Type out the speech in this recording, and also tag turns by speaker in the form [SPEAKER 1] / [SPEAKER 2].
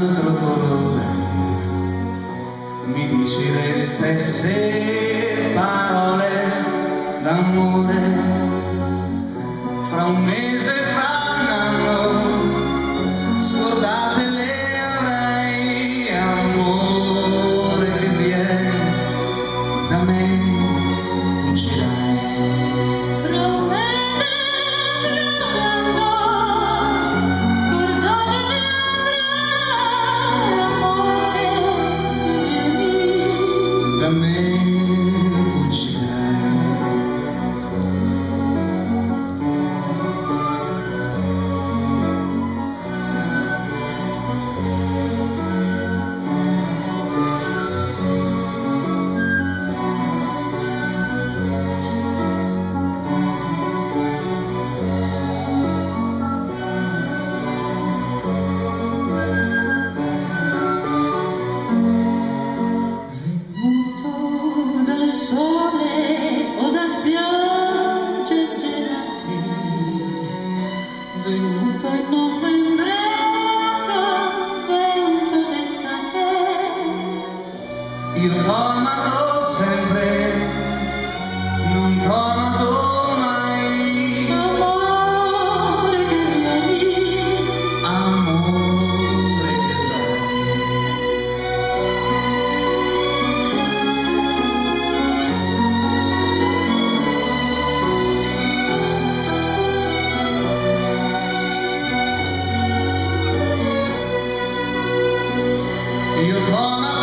[SPEAKER 1] altro colore, mi dici le stesse parole d'amore. Fra un mese, fra un anno, scordate le avrai, amore che vieni da me, fuggirai. Da me fuggirai.
[SPEAKER 2] Sole o da spiagge gelate, venuto in novembre con vento d'estate.
[SPEAKER 1] Io t'ho amato sempre, non t'ho amato mai.
[SPEAKER 2] Amore che vieni,
[SPEAKER 1] Amore che dai. Io t'ho amato